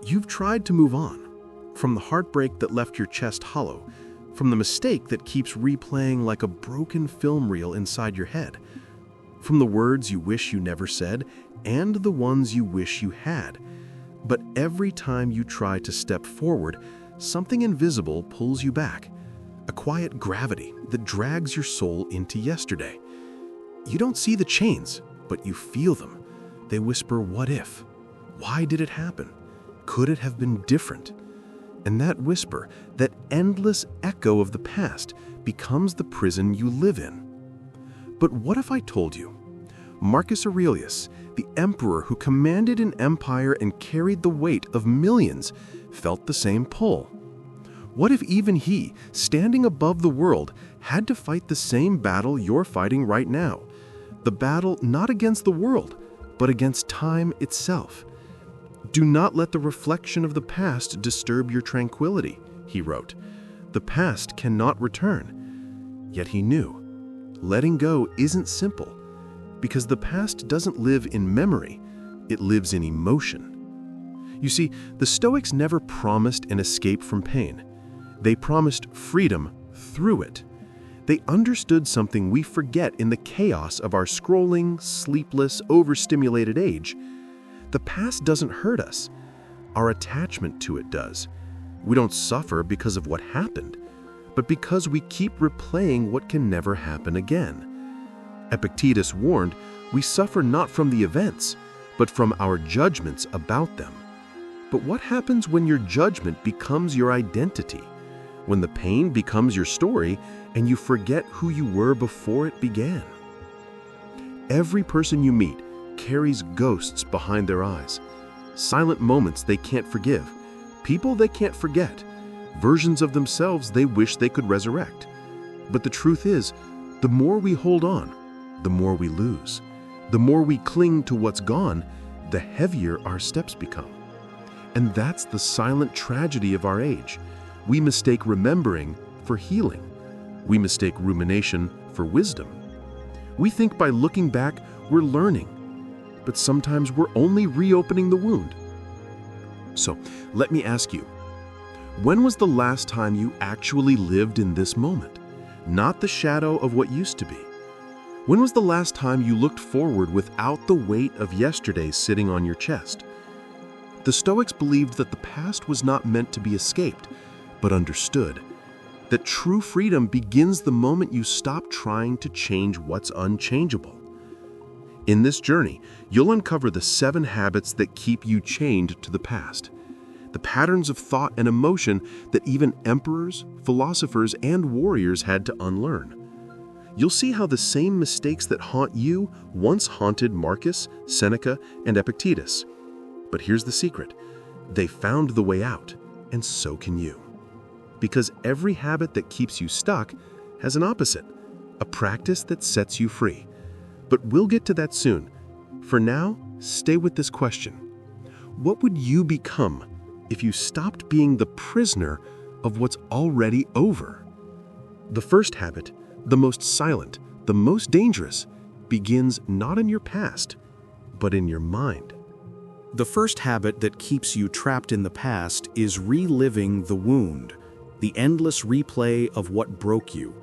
You've tried to move on, from the heartbreak that left your chest hollow, from the mistake that keeps replaying like a broken film reel inside your head, from the words you wish you never said and the ones you wish you had. But every time you try to step forward, something invisible pulls you back, a quiet gravity that drags your soul into yesterday. You don't see the chains, but you feel them. They whisper, "What if? Why did it happen? Could it have been different?" And that whisper, that endless echo of the past, becomes the prison you live in. But what if I told you? Marcus Aurelius, the emperor who commanded an empire and carried the weight of millions, felt the same pull. What if even he, standing above the world, had to fight the same battle you're fighting right now? The battle not against the world, but against time itself. "Do not let the reflection of the past disturb your tranquility," he wrote. "The past cannot return." Yet he knew. Letting go isn't simple, because the past doesn't live in memory, it lives in emotion. You see, the Stoics never promised an escape from pain. They promised freedom through it. They understood something we forget in the chaos of our scrolling, sleepless, overstimulated age. The past doesn't hurt us. Our attachment to it does. We don't suffer because of what happened, but because we keep replaying what can never happen again. Epictetus warned, we suffer not from the events, but from our judgments about them. But what happens when your judgment becomes your identity? When the pain becomes your story and you forget who you were before it began? Every person you meet carries ghosts behind their eyes, silent moments they can't forgive, people they can't forget, versions of themselves they wish they could resurrect. But the truth is, the more we hold on, the more we lose. The more we cling to what's gone, the heavier our steps become. And that's the silent tragedy of our age. We mistake remembering for healing. We mistake rumination for wisdom. We think by looking back, we're learning. But sometimes we're only reopening the wound. So, let me ask you, when was the last time you actually lived in this moment? Not the shadow of what used to be. When was the last time you looked forward without the weight of yesterday sitting on your chest? The Stoics believed that the past was not meant to be escaped, but understood. That true freedom begins the moment you stop trying to change what's unchangeable. In this journey, you'll uncover the 7 habits that keep you chained to the past. The patterns of thought and emotion that even emperors, philosophers, and warriors had to unlearn. You'll see how the same mistakes that haunt you once haunted Marcus, Seneca, and Epictetus. But here's the secret. They found the way out, and so can you. Because every habit that keeps you stuck has an opposite, a practice that sets you free. But we'll get to that soon. For now, stay with this question. What would you become if you stopped being the prisoner of what's already over? The first habit, the most silent, the most dangerous, begins not in your past, but in your mind. The first habit that keeps you trapped in the past is reliving the wound, the endless replay of what broke you.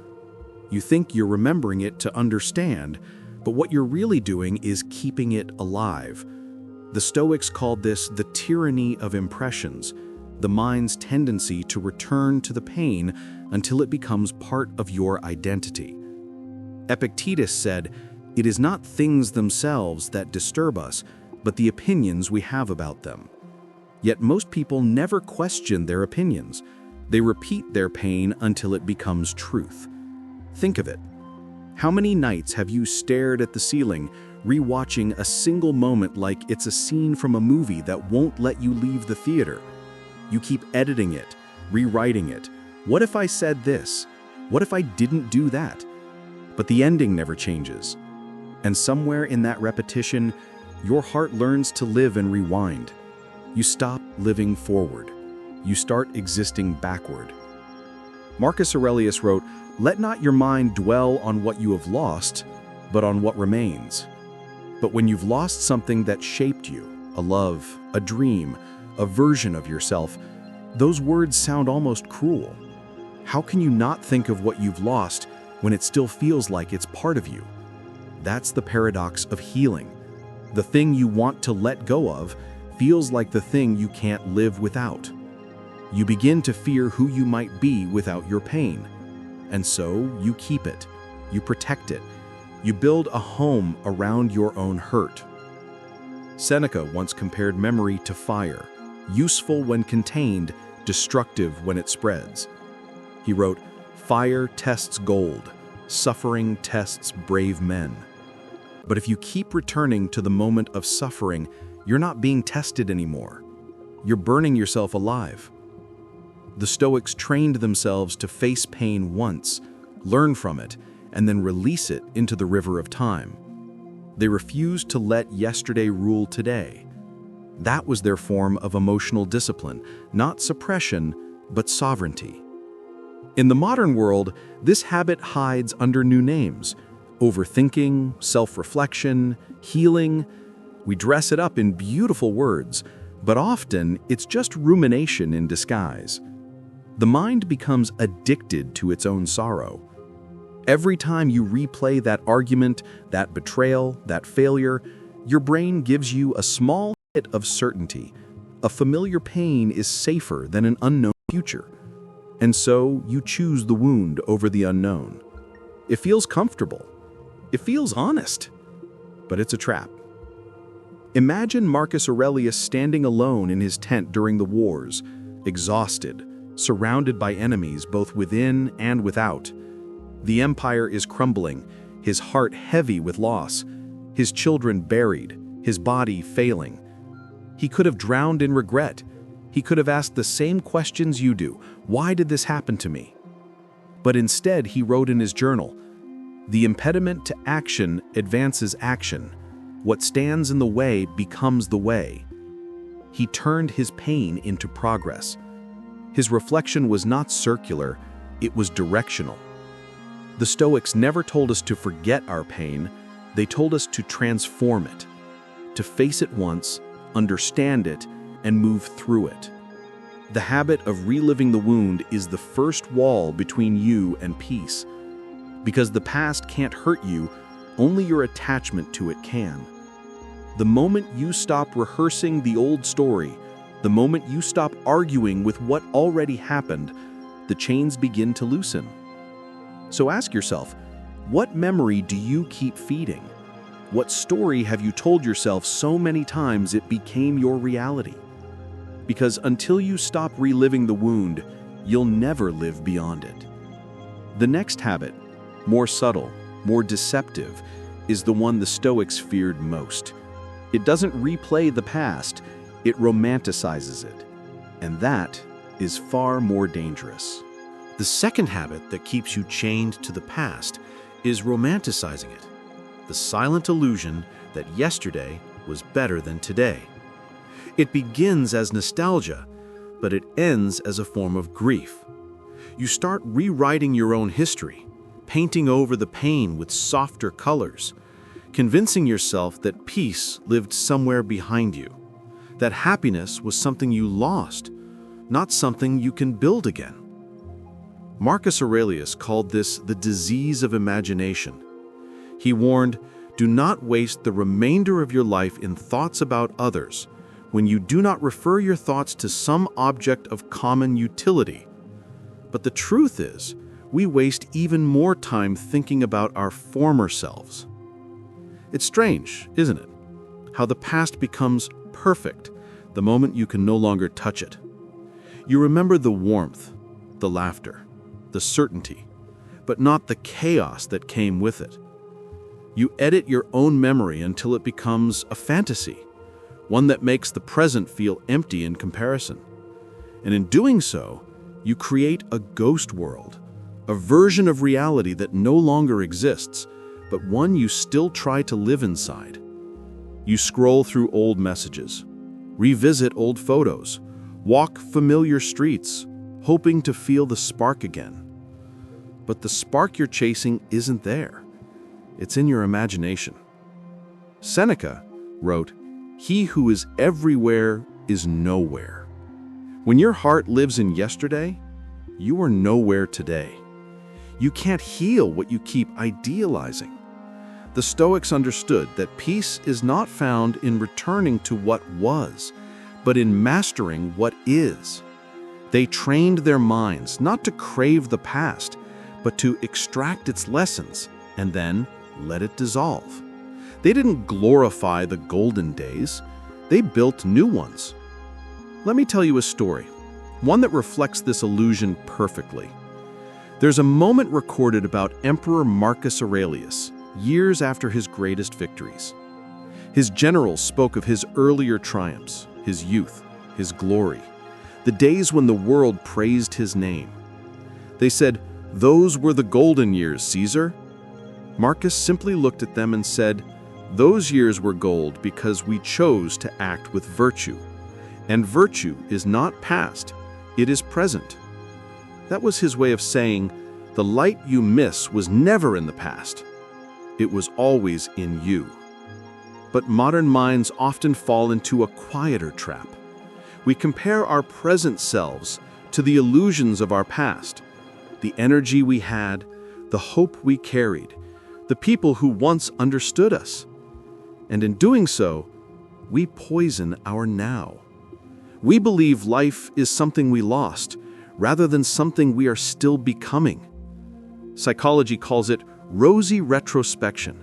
You think you're remembering it to understand, but what you're really doing is keeping it alive. The Stoics called this the tyranny of impressions, the mind's tendency to return to the pain until it becomes part of your identity. Epictetus said, "It is not things themselves that disturb us, but the opinions we have about them." Yet most people never question their opinions. They repeat their pain until it becomes truth. Think of it. How many nights have you stared at the ceiling, rewatching a single moment like it's a scene from a movie that won't let you leave the theater? You keep editing it, rewriting it. What if I said this? What if I didn't do that? But the ending never changes. And somewhere in that repetition, your heart learns to live and rewind. You stop living forward. You start existing backward. Marcus Aurelius wrote, "Let not your mind dwell on what you have lost, but on what remains." But when you've lost something that shaped you, a love, a dream, a version of yourself, those words sound almost cruel. How can you not think of what you've lost when it still feels like it's part of you? That's the paradox of healing. The thing you want to let go of feels like the thing you can't live without. You begin to fear who you might be without your pain. And so you keep it, you protect it, you build a home around your own hurt. Seneca once compared memory to fire, useful when contained, destructive when it spreads. He wrote, "Fire tests gold, suffering tests brave men." But if you keep returning to the moment of suffering, you're not being tested anymore. You're burning yourself alive. The Stoics trained themselves to face pain once, learn from it, and then release it into the river of time. They refused to let yesterday rule today. That was their form of emotional discipline, not suppression, but sovereignty. In the modern world, this habit hides under new names: overthinking, self-reflection, healing. We dress it up in beautiful words, but often it's just rumination in disguise. The mind becomes addicted to its own sorrow. Every time you replay that argument, that betrayal, that failure, your brain gives you a small hit of certainty. A familiar pain is safer than an unknown future. And so you choose the wound over the unknown. It feels comfortable. It feels honest. But it's a trap. Imagine Marcus Aurelius standing alone in his tent during the wars, exhausted, surrounded by enemies both within and without. The empire is crumbling, his heart heavy with loss, his children buried, his body failing. He could have drowned in regret. He could have asked the same questions you do. Why did this happen to me? But instead, he wrote in his journal, "The impediment to action advances action. What stands in the way becomes the way." He turned his pain into progress. His reflection was not circular, it was directional. The Stoics never told us to forget our pain, they told us to transform it, to face it once, understand it, and move through it. The habit of reliving the wound is the first wall between you and peace. Because the past can't hurt you, only your attachment to it can. The moment you stop rehearsing the old story, the moment you stop arguing with what already happened, the chains begin to loosen. So ask yourself, what memory do you keep feeding? What story have you told yourself so many times it became your reality? Because until you stop reliving the wound, you'll never live beyond it. The next habit, more subtle, more deceptive, is the one the Stoics feared most. It doesn't replay the past, it romanticizes it. And that is far more dangerous. The second habit that keeps you chained to the past is romanticizing it. The silent illusion that yesterday was better than today. It begins as nostalgia, but it ends as a form of grief. You start rewriting your own history, painting over the pain with softer colors, convincing yourself that peace lived somewhere behind you, that happiness was something you lost, not something you can build again. Marcus Aurelius called this the disease of imagination. He warned, "Do not waste the remainder of your life in thoughts about others when you do not refer your thoughts to some object of common utility." But the truth is, we waste even more time thinking about our former selves. It's strange, isn't it? How the past becomes perfect the moment you can no longer touch it. You remember the warmth, the laughter, the certainty, but not the chaos that came with it. You edit your own memory until it becomes a fantasy, one that makes the present feel empty in comparison. And in doing so, you create a ghost world, a version of reality that no longer exists, but one you still try to live inside. You scroll through old messages, revisit old photos, walk familiar streets, hoping to feel the spark again. But the spark you're chasing isn't there. It's in your imagination. Seneca wrote, "He who is everywhere is nowhere. When your heart lives in yesterday, you are nowhere today. You can't heal what you keep idealizing. The Stoics understood that peace is not found in returning to what was, but in mastering what is. They trained their minds not to crave the past, but to extract its lessons and then let it dissolve. They didn't glorify the golden days, they built new ones. Let me tell you a story, one that reflects this illusion perfectly. There's a moment recorded about Emperor Marcus Aurelius, years after his greatest victories. His generals spoke of his earlier triumphs, his youth, his glory, the days when the world praised his name. They said, "Those were the golden years, Caesar." Marcus simply looked at them and said, "Those years were gold because we chose to act with virtue. And virtue is not past, it is present." That was his way of saying, the light you miss was never in the past. It was always in you. But modern minds often fall into a quieter trap. We compare our present selves to the illusions of our past, the energy we had, the hope we carried, the people who once understood us. And in doing so, we poison our now. We believe life is something we lost, rather than something we are still becoming. Psychology calls it rosy retrospection,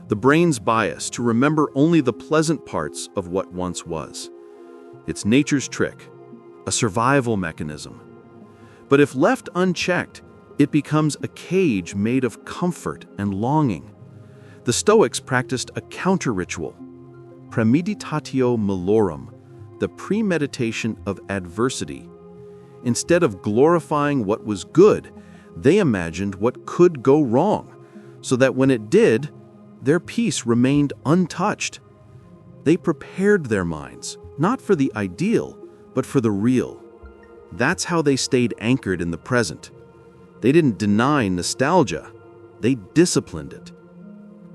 the brain's bias to remember only the pleasant parts of what once was. It's nature's trick, a survival mechanism. But if left unchecked, it becomes a cage made of comfort and longing. The Stoics practiced a counter-ritual, premeditatio malorum, the premeditation of adversity. Instead of glorifying what was good, they imagined what could go wrong, so that when it did, their peace remained untouched. They prepared their minds, not for the ideal, but for the real. That's how they stayed anchored in the present. They didn't deny nostalgia, they disciplined it.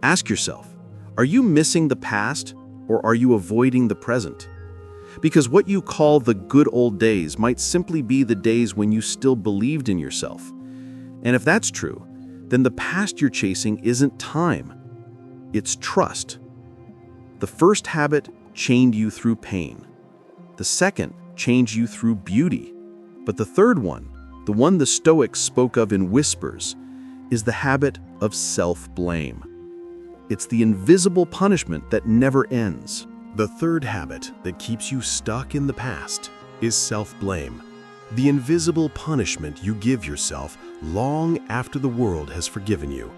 Ask yourself, are you missing the past, or are you avoiding the present? Because what you call the good old days might simply be the days when you still believed in yourself. And if that's true, then the past you're chasing isn't time, it's trust. The first habit chained you through pain. The second changed you through beauty. But the third one, the one the Stoics spoke of in whispers, is the habit of self-blame. It's the invisible punishment that never ends. The third habit that keeps you stuck in the past is self-blame. The invisible punishment you give yourself long after the world has forgiven you.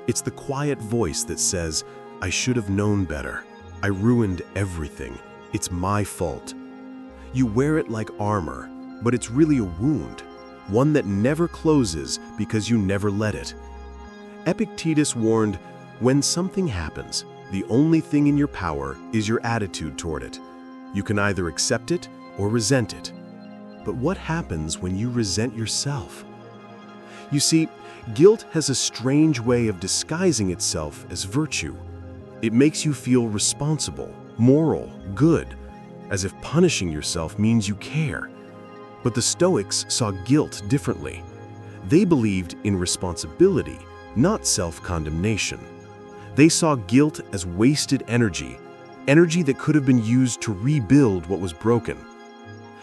It's the quiet voice that says, "I should have known better. I ruined everything. It's my fault." You wear it like armor, but it's really a wound, one that never closes because you never let it. Epictetus warned, when something happens, the only thing in your power is your attitude toward it. You can either accept it or resent it. But what happens when you resent yourself? You see, guilt has a strange way of disguising itself as virtue. It makes you feel responsible, moral, good, as if punishing yourself means you care. But the Stoics saw guilt differently. They believed in responsibility, not self-condemnation. They saw guilt as wasted energy, energy that could have been used to rebuild what was broken.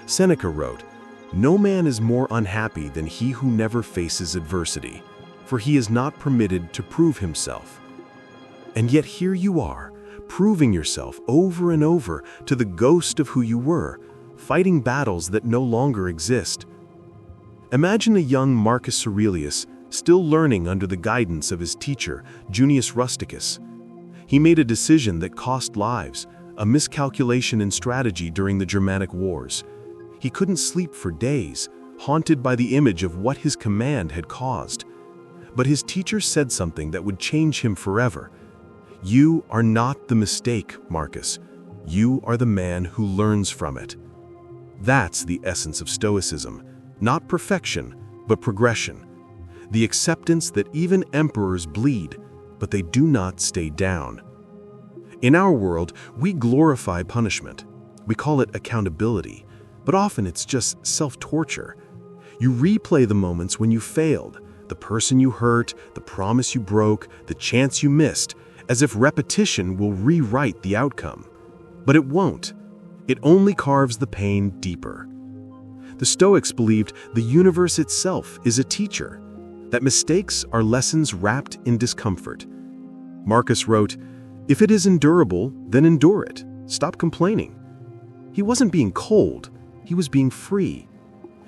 Seneca wrote, "No man is more unhappy than he who never faces adversity, for he is not permitted to prove himself." And yet here you are, proving yourself over and over to the ghost of who you were, fighting battles that no longer exist. Imagine a young Marcus Aurelius still learning under the guidance of his teacher, Junius Rusticus. He made a decision that cost lives, a miscalculation in strategy during the Germanic Wars. He couldn't sleep for days, haunted by the image of what his command had caused. But his teacher said something that would change him forever. "You are not the mistake, Marcus. You are the man who learns from it." That's the essence of Stoicism, not perfection, but progression. The acceptance that even emperors bleed, but they do not stay down. In our world, we glorify punishment. We call it accountability, but often it's just self-torture. You replay the moments when you failed, the person you hurt, the promise you broke, the chance you missed, as if repetition will rewrite the outcome. But it won't. It only carves the pain deeper. The Stoics believed the universe itself is a teacher, that mistakes are lessons wrapped in discomfort. Marcus wrote, "If it is endurable, then endure it. Stop complaining." He wasn't being cold, he was being free,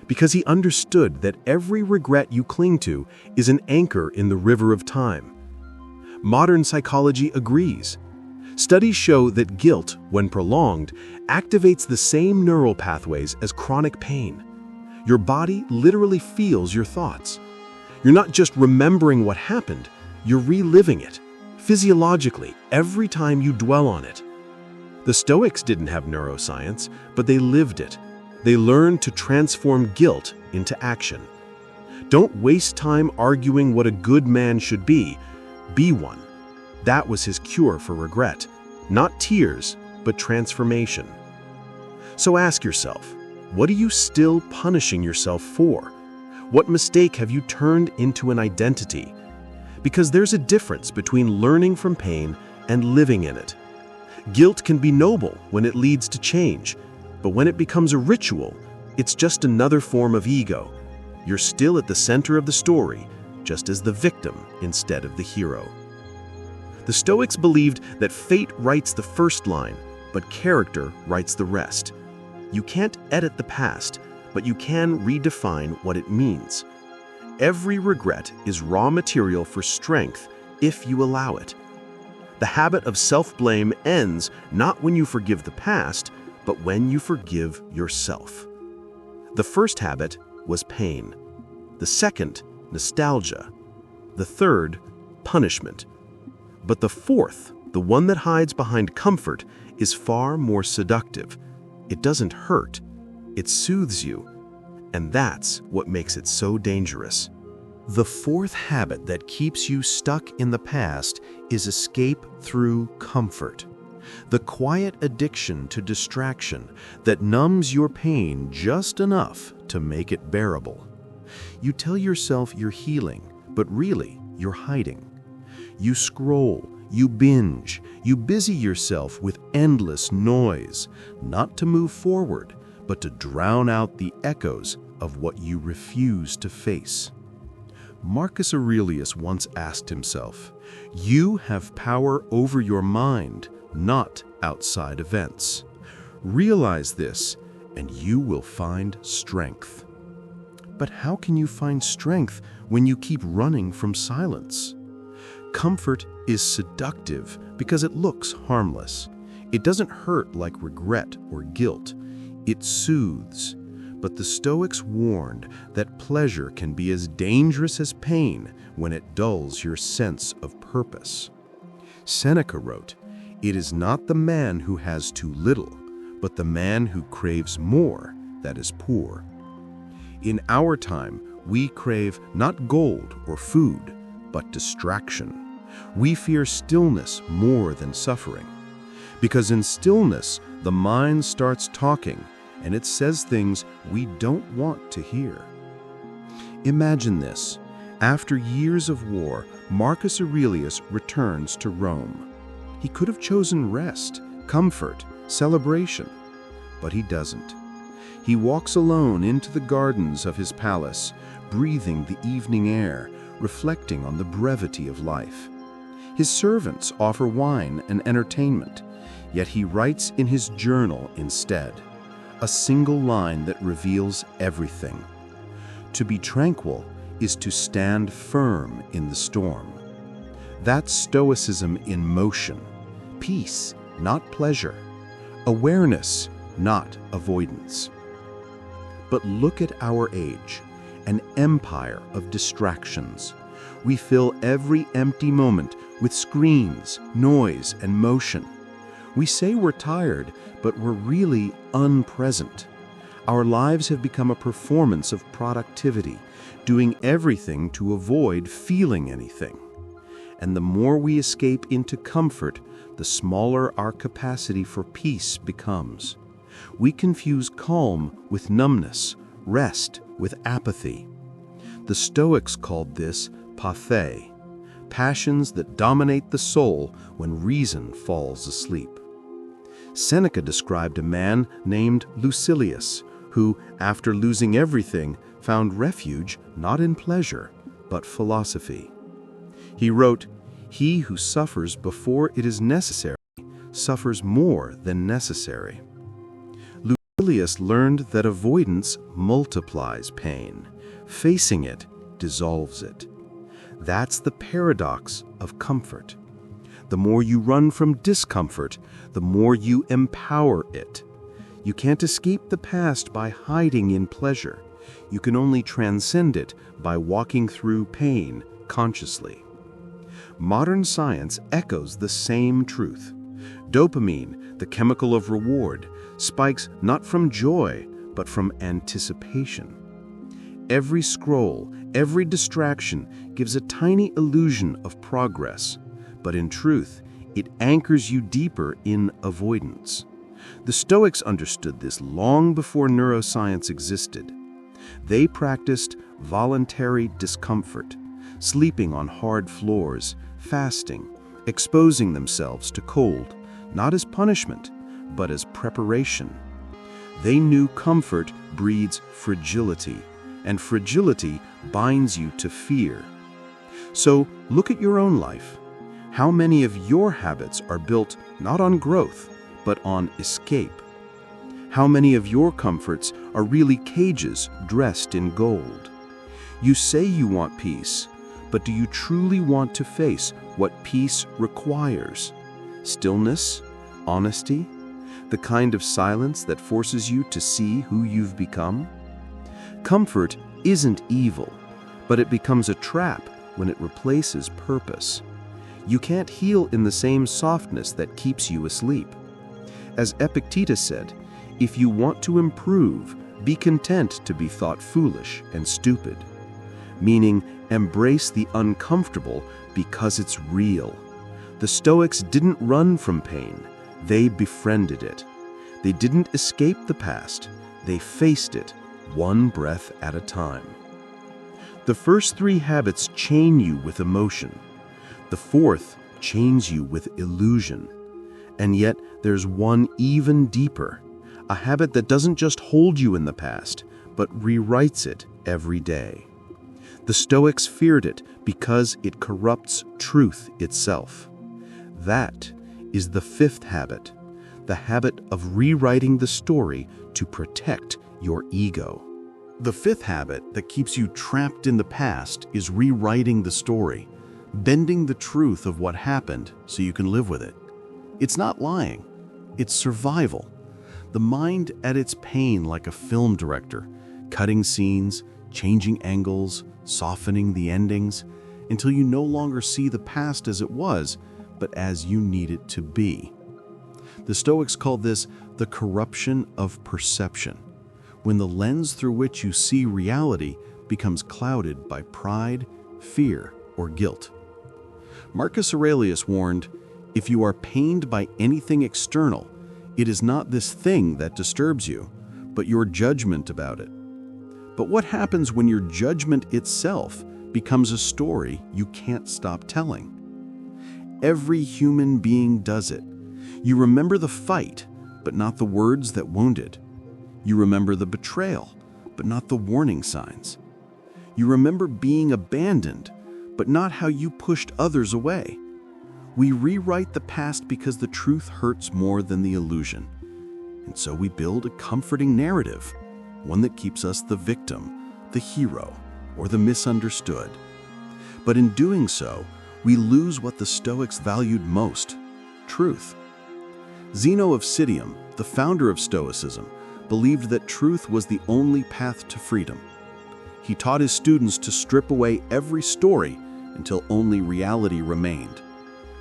because he understood that every regret you cling to is an anchor in the river of time. Modern psychology agrees. Studies show that guilt, when prolonged, activates the same neural pathways as chronic pain. Your body literally feels your thoughts. You're not just remembering what happened, you're reliving it, physiologically, every time you dwell on it. The Stoics didn't have neuroscience, but they lived it. They learned to transform guilt into action. Don't waste time arguing what a good man should be one. That was his cure for regret. Not tears, but transformation. So ask yourself, what are you still punishing yourself for? What mistake have you turned into an identity? Because there's a difference between learning from pain and living in it. Guilt can be noble when it leads to change, but when it becomes a ritual, it's just another form of ego. You're still at the center of the story, just as the victim instead of the hero. The Stoics believed that fate writes the first line, but character writes the rest. You can't edit the past, but you can redefine what it means. Every regret is raw material for strength if you allow it. The habit of self-blame ends not when you forgive the past, but when you forgive yourself. The first habit was pain. The second, nostalgia. The third, punishment. But the fourth, the one that hides behind comfort, is far more seductive. It doesn't hurt, it soothes you. And that's what makes it so dangerous. The fourth habit that keeps you stuck in the past is escape through comfort. The quiet addiction to distraction that numbs your pain just enough to make it bearable. You tell yourself you're healing, but really you're hiding. You scroll, you binge, you busy yourself with endless noise, not to move forward, but to drown out the echoes of what you refuse to face. Marcus Aurelius once asked himself, "You have power over your mind, not outside events. Realize this, and you will find strength." But how can you find strength when you keep running from silence? Comfort is seductive because it looks harmless. It doesn't hurt like regret or guilt. It soothes. But the Stoics warned that pleasure can be as dangerous as pain when it dulls your sense of purpose. Seneca wrote, "It is not the man who has too little, but the man who craves more that is poor." In our time, we crave not gold or food, but distraction. We fear stillness more than suffering. Because in stillness, the mind starts talking, and it says things we don't want to hear. Imagine this. After years of war, Marcus Aurelius returns to Rome. He could have chosen rest, comfort, celebration, but he doesn't. He walks alone into the gardens of his palace, breathing the evening air, reflecting on the brevity of life. His servants offer wine and entertainment, yet he writes in his journal instead, a single line that reveals everything. To be tranquil is to stand firm in the storm. That's Stoicism in motion. Peace, not pleasure. Awareness, not avoidance. But look at our age, an empire of distractions. We fill every empty moment with screens, noise, and motion. We say we're tired, but we're really unpresent. Our lives have become a performance of productivity, doing everything to avoid feeling anything. And the more we escape into comfort, the smaller our capacity for peace becomes. We confuse calm with numbness, rest with apathy. The Stoics called this pathe, passions that dominate the soul when reason falls asleep. Seneca described a man named Lucilius, who, after losing everything, found refuge not in pleasure, but philosophy. He wrote, "He who suffers before it is necessary suffers more than necessary." Aurelius learned that avoidance multiplies pain. Facing it dissolves it. That's the paradox of comfort. The more you run from discomfort, the more you empower it. You can't escape the past by hiding in pleasure. You can only transcend it by walking through pain consciously. Modern science echoes the same truth. Dopamine, the chemical of reward, spikes not from joy, but from anticipation. Every scroll, every distraction gives a tiny illusion of progress, but in truth, it anchors you deeper in avoidance. The Stoics understood this long before neuroscience existed. They practiced voluntary discomfort, sleeping on hard floors, fasting, exposing themselves to cold, not as punishment, but as preparation. They knew comfort breeds fragility, and fragility binds you to fear. So look at your own life. How many of your habits are built not on growth, but on escape? How many of your comforts are really cages dressed in gold? You say you want peace, but do you truly want to face what peace requires? Stillness? Honesty? The kind of silence that forces you to see who you've become? Comfort isn't evil, but it becomes a trap when it replaces purpose. You can't heal in the same softness that keeps you asleep. As Epictetus said, if you want to improve, be content to be thought foolish and stupid. Meaning, embrace the uncomfortable because it's real. The Stoics didn't run from pain, they befriended it. They didn't escape the past, they faced it, one breath at a time. The first three habits chain you with emotion. The fourth chains you with illusion. And yet there's one even deeper, a habit that doesn't just hold you in the past, but rewrites it every day. The Stoics feared it because it corrupts truth itself. That is the fifth habit, the habit of rewriting the story to protect your ego. The fifth habit that keeps you trapped in the past is rewriting the story, bending the truth of what happened so you can live with it. It's not lying, it's survival. The mind edits pain like a film director, cutting scenes, changing angles, softening the endings, until you no longer see the past as it was, but as you need it to be. The Stoics called this the corruption of perception, when the lens through which you see reality becomes clouded by pride, fear, or guilt. Marcus Aurelius warned, "If you are pained by anything external, it is not this thing that disturbs you, but your judgment about it." But what happens when your judgment itself becomes a story you can't stop telling? Every human being does it. You remember the fight, but not the words that wounded. You remember the betrayal, but not the warning signs. You remember being abandoned, but not how you pushed others away. We rewrite the past because the truth hurts more than the illusion. And so we build a comforting narrative, one that keeps us the victim, the hero, or the misunderstood. But in doing so, we lose what the Stoics valued most, truth. Zeno of Citium, the founder of Stoicism, believed that truth was the only path to freedom. He taught his students to strip away every story until only reality remained.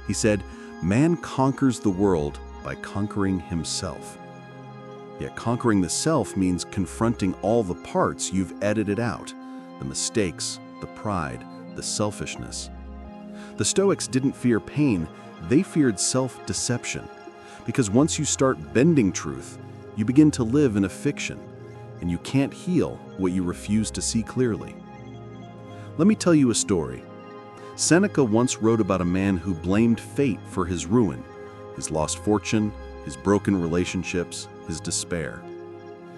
He said, "Man conquers the world by conquering himself." Yet conquering the self means confronting all the parts you've edited out, the mistakes, the pride, the selfishness. The Stoics didn't fear pain, they feared self-deception. Because once you start bending truth, You begin to live in a fiction, and you can't heal what you refuse to see clearly. Let me tell you a story. Seneca once wrote about a man who blamed fate for his ruin, his lost fortune, his broken relationships, his despair.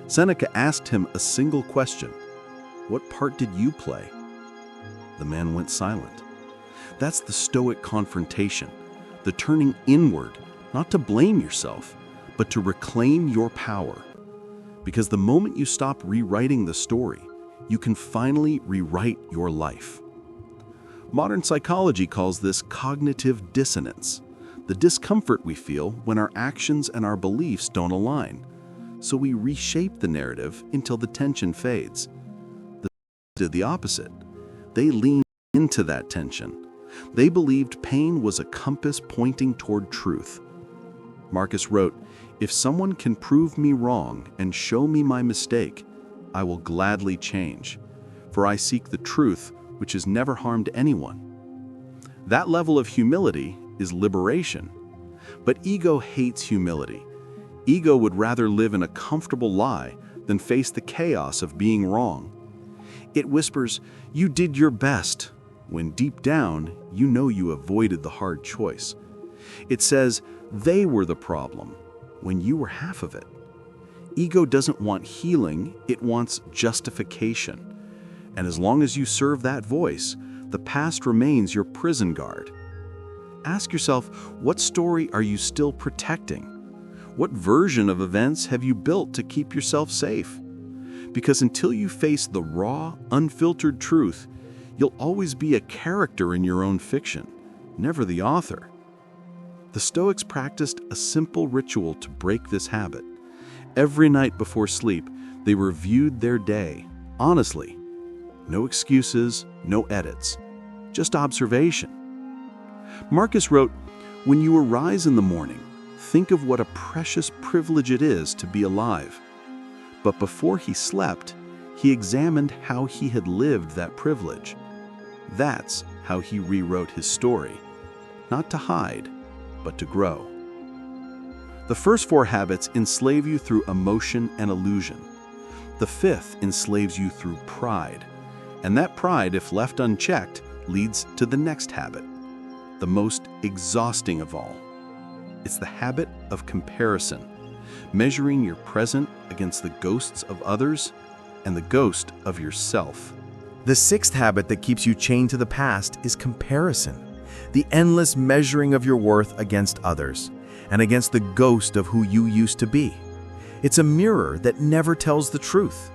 Seneca asked him a single question: "What part did you play?" The man went silent. That's the Stoic confrontation, the turning inward, not to blame yourself, but to reclaim your power. Because the moment you stop rewriting the story, you can finally rewrite your life. Modern psychology calls this cognitive dissonance, the discomfort we feel when our actions and our beliefs don't align. So we reshape the narrative until the tension fades. The Stoics did the opposite. They leaned into that tension. They believed pain was a compass pointing toward truth. Marcus wrote, "If someone can prove me wrong and show me my mistake, I will gladly change, for I seek the truth which has never harmed anyone." That level of humility is liberation. But ego hates humility. Ego would rather live in a comfortable lie than face the chaos of being wrong. It whispers, "You did your best," when deep down, you know you avoided the hard choice. It says, "They were the problem," when you were half of it. Ego doesn't want healing, it wants justification. And as long as you serve that voice, the past remains your prison guard. Ask yourself, what story are you still protecting? What version of events have you built to keep yourself safe? Because until you face the raw, unfiltered truth, you'll always be a character in your own fiction, never the author. The Stoics practiced a simple ritual to break this habit. Every night before sleep, they reviewed their day, honestly. No excuses, no edits, just observation. Marcus wrote, "When you arise in the morning, think of what a precious privilege it is to be alive." But before he slept, he examined how he had lived that privilege. That's how he rewrote his story, not to hide, but to grow. The first 4 habits enslave you through emotion and illusion. The 5th enslaves you through pride. And that pride, if left unchecked, leads to the next habit, the most exhausting of all. It's the habit of comparison, measuring your present against the ghosts of others and the ghost of yourself. The 6th habit that keeps you chained to the past is comparison, the endless measuring of your worth against others and against the ghost of who you used to be. It's a mirror that never tells the truth.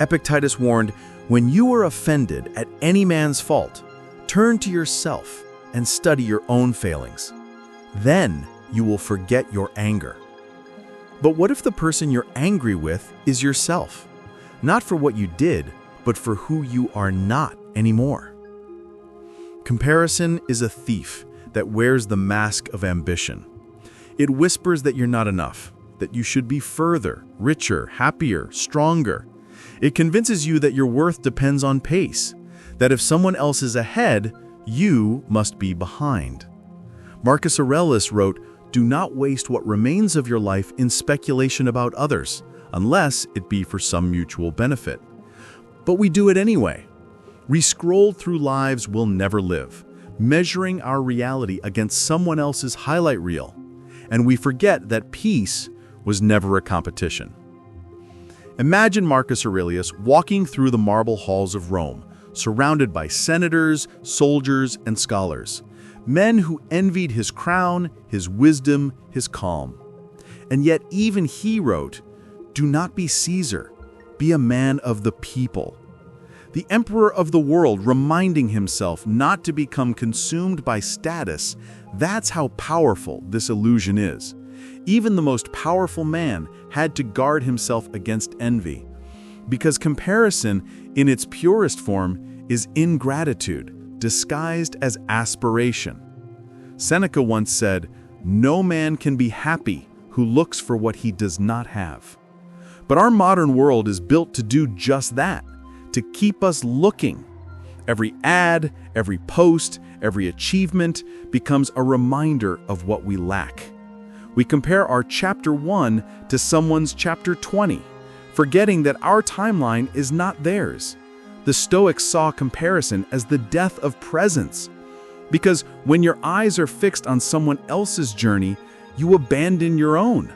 Epictetus warned, "When you are offended at any man's fault, turn to yourself and study your own failings. Then you will forget your anger." But what if the person you're angry with is yourself? Not for what you did, but for who you are not anymore. Comparison is a thief that wears the mask of ambition. It whispers that you're not enough, that you should be further, richer, happier, stronger. It convinces you that your worth depends on pace, that if someone else is ahead, you must be behind. Marcus Aurelius wrote, "Do not waste what remains of your life in speculation about others, unless it be for some mutual benefit." But we do it anyway. We scroll through lives we'll never live, measuring our reality against someone else's highlight reel, and we forget that peace was never a competition. Imagine Marcus Aurelius walking through the marble halls of Rome, surrounded by senators, soldiers, and scholars, men who envied his crown, his wisdom, his calm. And yet even he wrote, "Do not be Caesar, be a man of the people." The emperor of the world reminding himself not to become consumed by status, that's how powerful this illusion is. Even the most powerful man had to guard himself against envy, because comparison, in its purest form, is ingratitude, disguised as aspiration. Seneca once said, "No man can be happy who looks for what he does not have." But our modern world is built to do just that, to keep us looking. Every ad, every post, every achievement becomes a reminder of what we lack. We compare our chapter 1 to someone's chapter 20, forgetting that our timeline is not theirs. The Stoics saw comparison as the death of presence, because when your eyes are fixed on someone else's journey, you abandon your own.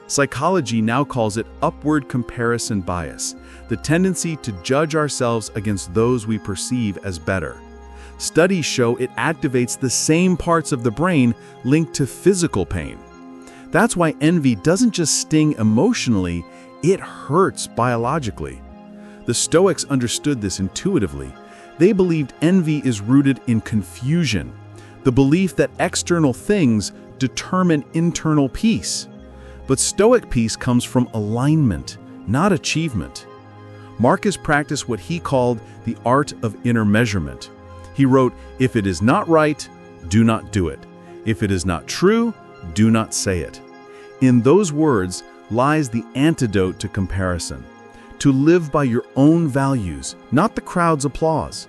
Psychology now calls it upward comparison bias, the tendency to judge ourselves against those we perceive as better. Studies show it activates the same parts of the brain linked to physical pain. That's why envy doesn't just sting emotionally, it hurts biologically. The Stoics understood this intuitively. They believed envy is rooted in confusion, the belief that external things determine internal peace. But Stoic peace comes from alignment, not achievement. Marcus practiced what he called the art of inner measurement. He wrote, "If it is not right, do not do it. If it is not true, do not say it." In those words lies the antidote to comparison. To live by your own values, not the crowd's applause.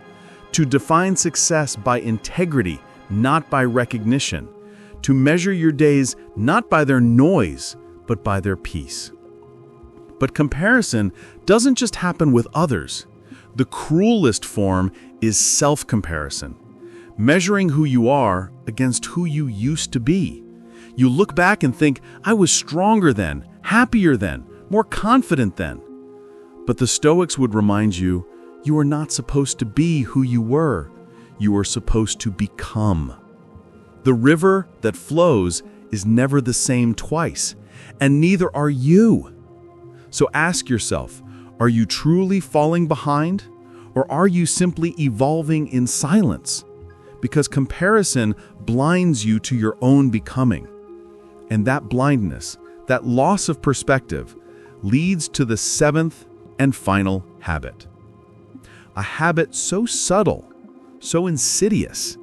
To define success by integrity, not by recognition. To measure your days not by their noise, but by their peace. But comparison doesn't just happen with others. The cruelest form is self-comparison, measuring who you are against who you used to be. You look back and think, I was stronger then, happier then, more confident then. But the Stoics would remind you, you are not supposed to be who you were. You are supposed to become. The river that flows is never the same twice, and neither are you. So ask yourself, are you truly falling behind, or are you simply evolving in silence? Because comparison blinds you to your own becoming. And that blindness, that loss of perspective, leads to the seventh and final habit. A habit so subtle, so insidious,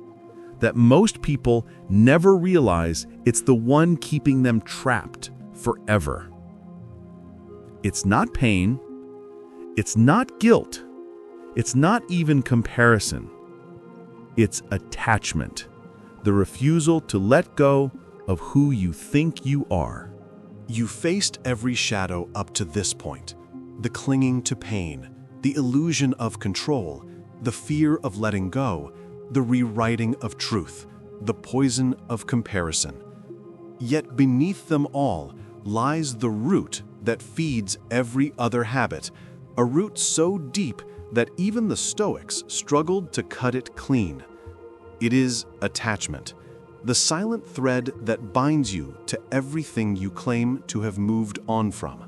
that most people never realize it's the one keeping them trapped forever. It's not pain, it's not guilt, it's not even comparison. It's attachment, the refusal to let go of who you think you are. You faced every shadow up to this point. The clinging to pain, the illusion of control, the fear of letting go, the rewriting of truth, the poison of comparison. Yet beneath them all lies the root that feeds every other habit, a root so deep that even the Stoics struggled to cut it clean. It is attachment, the silent thread that binds you to everything you claim to have moved on from.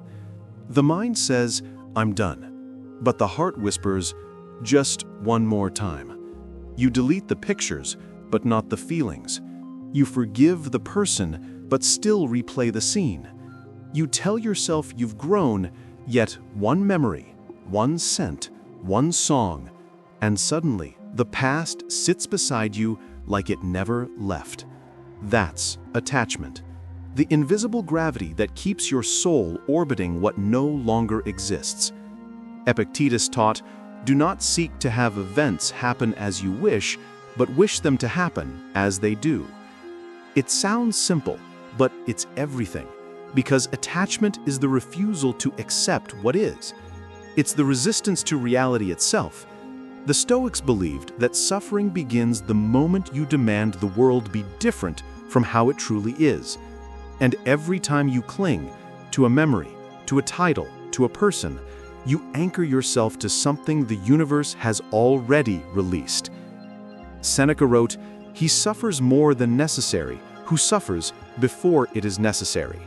The mind says, I'm done, but the heart whispers, just one more time. You delete the pictures, but not the feelings. You forgive the person, but still replay the scene. You tell yourself you've grown, yet one memory, one scent, one song, and suddenly the past sits beside you like it never left. That's attachment, the invisible gravity that keeps your soul orbiting what no longer exists. Epictetus taught, do not seek to have events happen as you wish, but wish them to happen as they do. It sounds simple, but it's everything, because attachment is the refusal to accept what is. It's the resistance to reality itself. The Stoics believed that suffering begins the moment you demand the world be different from how it truly is. And every time you cling to a memory, to a title, to a person, you anchor yourself to something the universe has already released. Seneca wrote, "He suffers more than necessary, who suffers before it is necessary."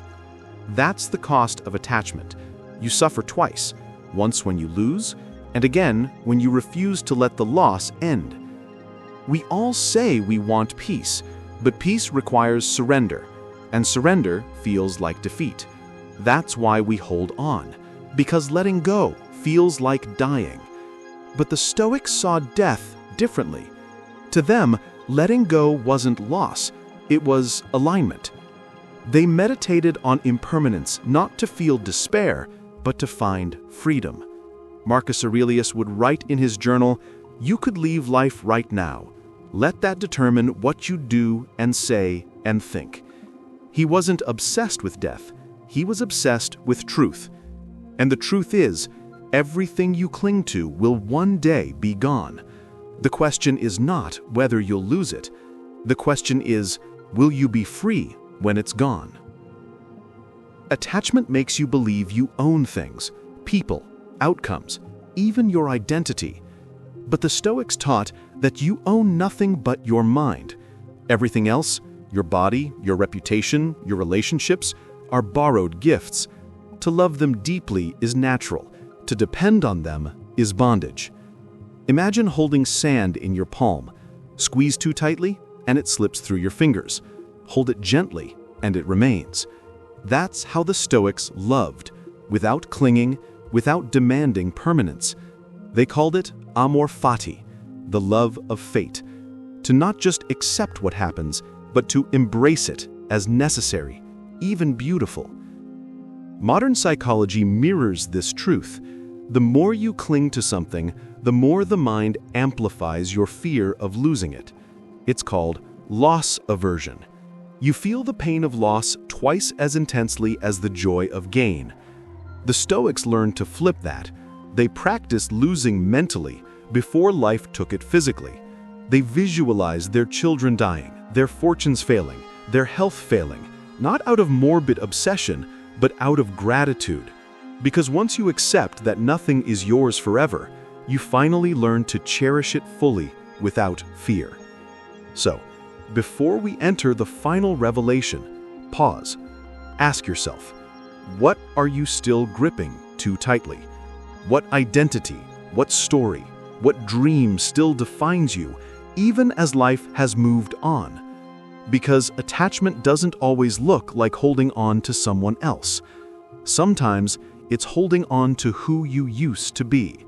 That's the cost of attachment. You suffer twice, once when you lose, and again when you refuse to let the loss end. We all say we want peace, but peace requires surrender, and surrender feels like defeat. That's why we hold on, because letting go feels like dying. But the Stoics saw death differently. To them, letting go wasn't loss, it was alignment. They meditated on impermanence not to feel despair, but to find freedom. Marcus Aurelius would write in his journal, "You could leave life right now. Let that determine what you do and say and think." He wasn't obsessed with death. He was obsessed with truth. And the truth is, everything you cling to will one day be gone. The question is not whether you'll lose it. The question is, will you be free when it's gone? Attachment makes you believe you own things, people, outcomes, even your identity. But the Stoics taught that you own nothing but your mind. Everything else, your body, your reputation, your relationships, are borrowed gifts. To love them deeply is natural. To depend on them is bondage. Imagine holding sand in your palm. Squeeze too tightly, and it slips through your fingers. Hold it gently, and it remains. That's how the Stoics loved, without clinging, without demanding permanence. They called it amor fati, the love of fate. To not just accept what happens, but to embrace it as necessary, even beautiful. Modern psychology mirrors this truth. The more you cling to something, the more the mind amplifies your fear of losing it. It's called loss aversion. You feel the pain of loss twice as intensely as the joy of gain. The Stoics learned to flip that. They practiced losing mentally before life took it physically. They visualized their children dying, their fortunes failing, their health failing, not out of morbid obsession, but out of gratitude. Because once you accept that nothing is yours forever, you finally learn to cherish it fully without fear. So, before we enter the final revelation, pause. Ask yourself, what are you still gripping too tightly? What identity, what story, what dream still defines you, even as life has moved on? Because attachment doesn't always look like holding on to someone else. Sometimes it's holding on to who you used to be.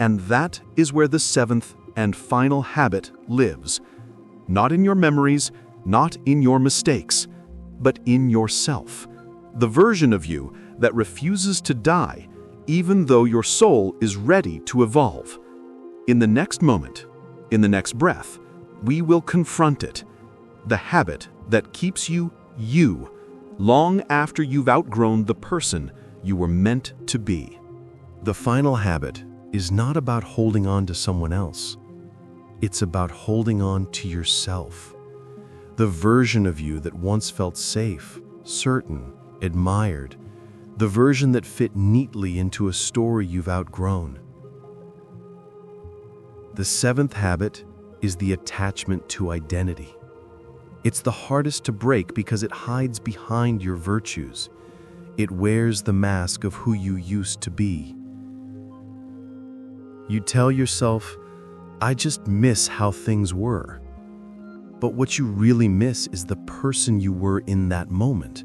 And that is where the seventh and final habit lives. Not in your memories, not in your mistakes, but in yourself. The version of you that refuses to die, even though your soul is ready to evolve. In the next moment, in the next breath, we will confront it. The habit that keeps you, long after you've outgrown the person you were meant to be. The final habit is not about holding on to someone else. It's about holding on to yourself. The version of you that once felt safe, certain, admired. The version that fit neatly into a story you've outgrown. The seventh habit is the attachment to identity. It's the hardest to break because it hides behind your virtues. It wears the mask of who you used to be. You tell yourself, I just miss how things were. But what you really miss is the person you were in that moment.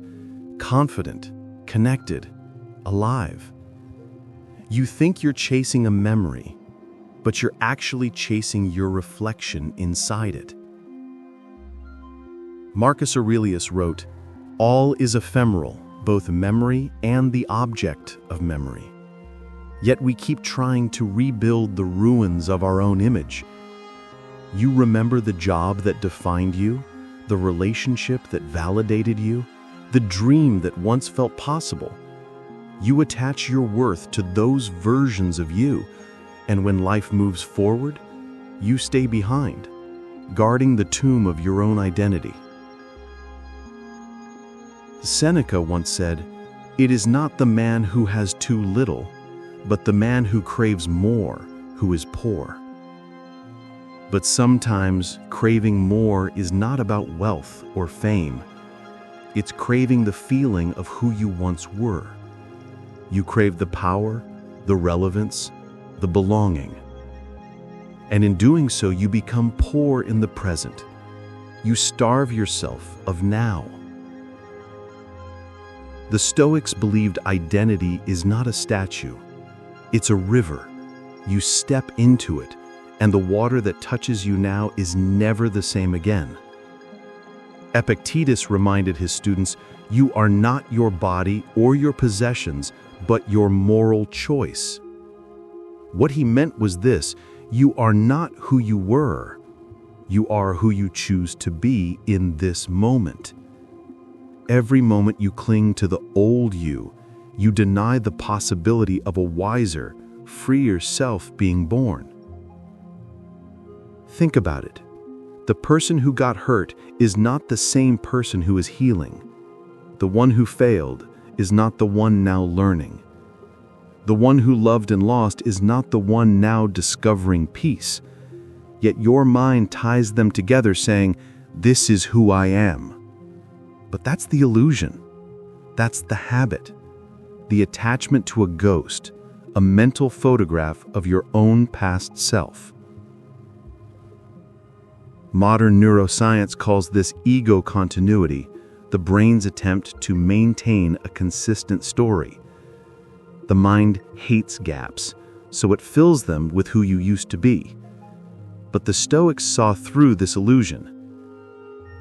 Confident, connected, alive. You think you're chasing a memory, but you're actually chasing your reflection inside it. Marcus Aurelius wrote, "All is ephemeral, both memory and the object of memory." Yet we keep trying to rebuild the ruins of our own image. You remember the job that defined you, the relationship that validated you, the dream that once felt possible. You attach your worth to those versions of you, and when life moves forward, you stay behind, guarding the tomb of your own identity. Seneca once said, "It is not the man who has too little, but the man who craves more, who is poor." But sometimes craving more is not about wealth or fame. It's craving the feeling of who you once were. You crave the power, the relevance, the belonging. And in doing so, you become poor in the present. You starve yourself of now. The Stoics believed identity is not a statue. It's a river. You step into it, and the water that touches you now is never the same again. Epictetus reminded his students, you are not your body or your possessions, but your moral choice. What he meant was this: you are not who you were. You are who you choose to be in this moment. every moment you cling to the old you, you deny the possibility of a wiser, freer self being born. Think about it. The person who got hurt is not the same person who is healing. The one who failed is not the one now learning. The one who loved and lost is not the one now discovering peace. Yet your mind ties them together saying, "This is who I am." But that's the illusion. That's the habit. The attachment to a ghost, a mental photograph of your own past self. Modern neuroscience calls this ego continuity, the brain's attempt to maintain a consistent story. The mind hates gaps, so it fills them with who you used to be. But the Stoics saw through this illusion.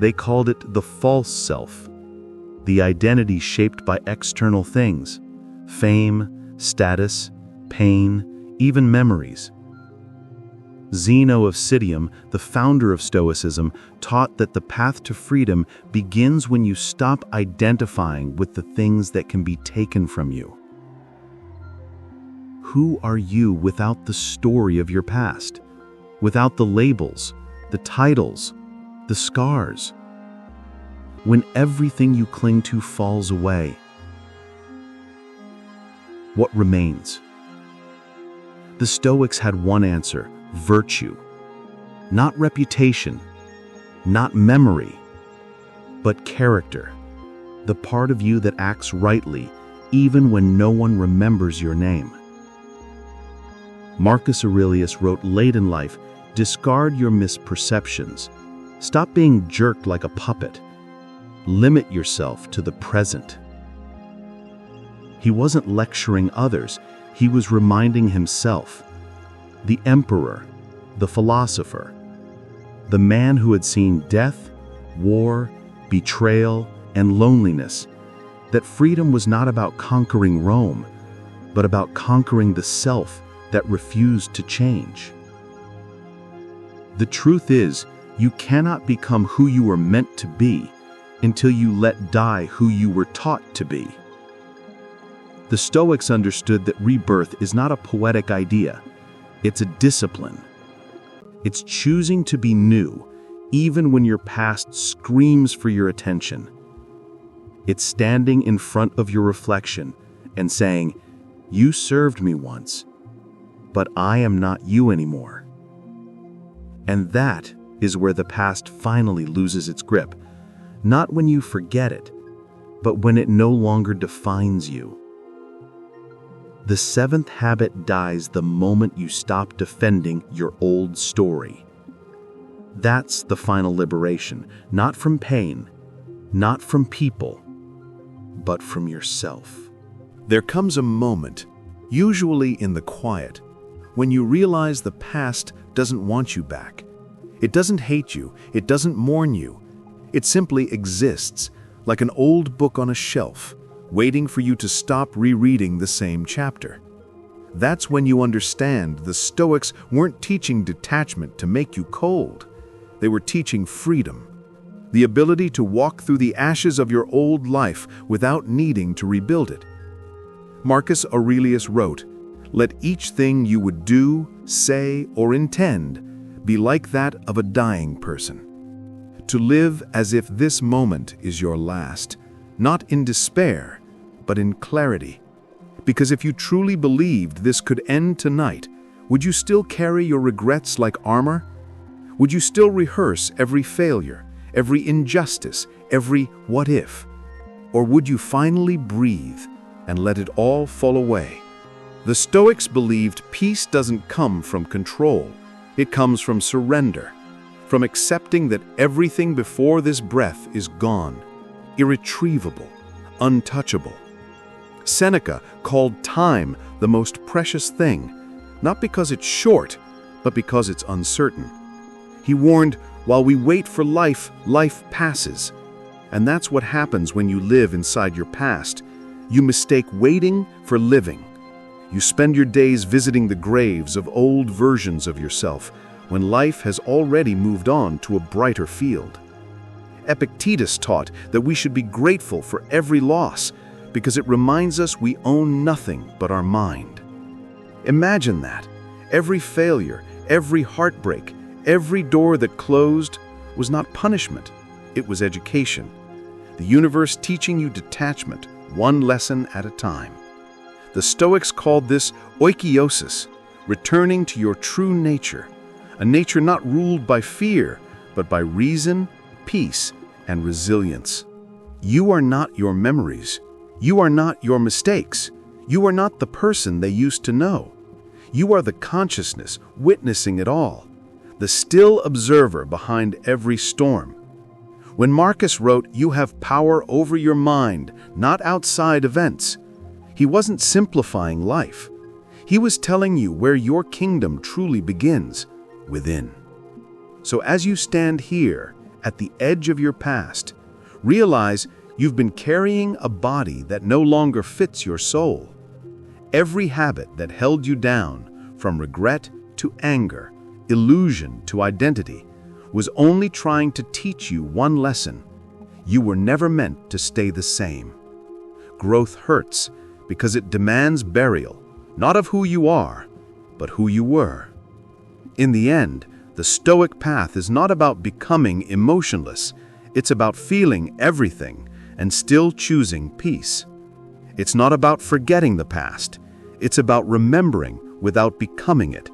They called it the false self, the identity shaped by external things, fame, status, pain, even memories. Zeno of Citium, the founder of Stoicism, taught that the path to freedom begins when you stop identifying with the things that can be taken from you. Who are you without the story of your past? Without the labels, the titles, the scars? When everything you cling to falls away, what remains? The Stoics had one answer: virtue. Not reputation, not memory, but character. The part of you that acts rightly, even when no one remembers your name. Marcus Aurelius wrote late in life, "Discard your misperceptions. Stop being jerked like a puppet. Limit yourself to the present." He wasn't lecturing others, he was reminding himself. The emperor, the philosopher, the man who had seen death, war, betrayal, and loneliness, that freedom was not about conquering Rome, but about conquering the self that refused to change. The truth is, you cannot become who you were meant to be until you let die who you were taught to be. The Stoics understood that rebirth is not a poetic idea, it's a discipline. It's choosing to be new, even when your past screams for your attention. It's standing in front of your reflection and saying, "You served me once, but I am not you anymore." And that is where the past finally loses its grip, not when you forget it, but when it no longer defines you. The seventh habit dies the moment you stop defending your old story. That's the final liberation, not from pain, not from people, but from yourself. There comes a moment, usually in the quiet, when you realize the past doesn't want you back. It doesn't hate you, it doesn't mourn you. It simply exists, like an old book on a shelf, waiting for you to stop rereading the same chapter. That's when you understand the Stoics weren't teaching detachment to make you cold. They were teaching freedom, the ability to walk through the ashes of your old life without needing to rebuild it. Marcus Aurelius wrote, "Let each thing you would do, say, or intend be like that of a dying person. To live as if this moment is your last, not in despair, but in clarity. Because if you truly believed this could end tonight, would you still carry your regrets like armor? Would you still rehearse every failure, every injustice, every what if? Or would you finally breathe and let it all fall away?" The Stoics believed peace doesn't come from control. It comes from surrender, from accepting that everything before this breath is gone, irretrievable, untouchable. Seneca called time the most precious thing, not because it's short, but because it's uncertain. He warned, while we wait for life, life passes. And that's what happens when you live inside your past. You mistake waiting for living. You spend your days visiting the graves of old versions of yourself when life has already moved on to a brighter field. Epictetus taught that we should be grateful for every loss because it reminds us we own nothing but our mind. Imagine that. Every failure, every heartbreak, every door that closed was not punishment, it was education. The universe teaching you detachment, one lesson at a time. The Stoics called this oikeiosis, returning to your true nature, a nature not ruled by fear, but by reason, peace, and resilience. You are not your memories. You are not your mistakes. You are not the person they used to know. You are the consciousness witnessing it all, the still observer behind every storm. When Marcus wrote, "You have power over your mind, not outside events," he wasn't simplifying life. He was telling you where your kingdom truly begins, within. So as you stand here, at the edge of your past, realize you've been carrying a body that no longer fits your soul. Every habit that held you down, from regret to anger, illusion to identity, was only trying to teach you one lesson. You were never meant to stay the same. Growth hurts because it demands burial, not of who you are, but who you were. In the end, the Stoic path is not about becoming emotionless. It's about feeling everything and still choosing peace. It's not about forgetting the past. It's about remembering without becoming it.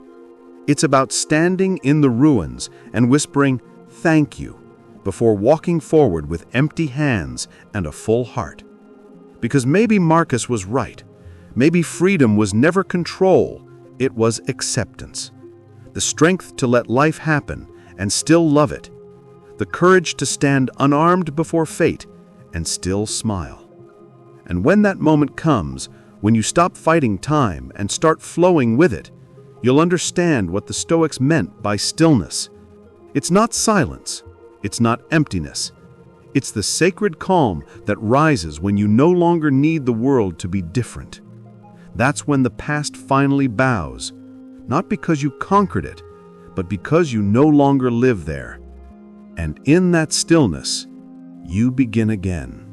It's about standing in the ruins and whispering, "Thank you," before walking forward with empty hands and a full heart. Because maybe Marcus was right. Maybe freedom was never control, it was acceptance. The strength to let life happen and still love it. The courage to stand unarmed before fate and still smile. And when that moment comes, when you stop fighting time and start flowing with it, you'll understand what the Stoics meant by stillness. It's not silence. It's not emptiness. It's the sacred calm that rises when you no longer need the world to be different. That's when the past finally bows, not because you conquered it, but because you no longer live there. And in that stillness, you begin again.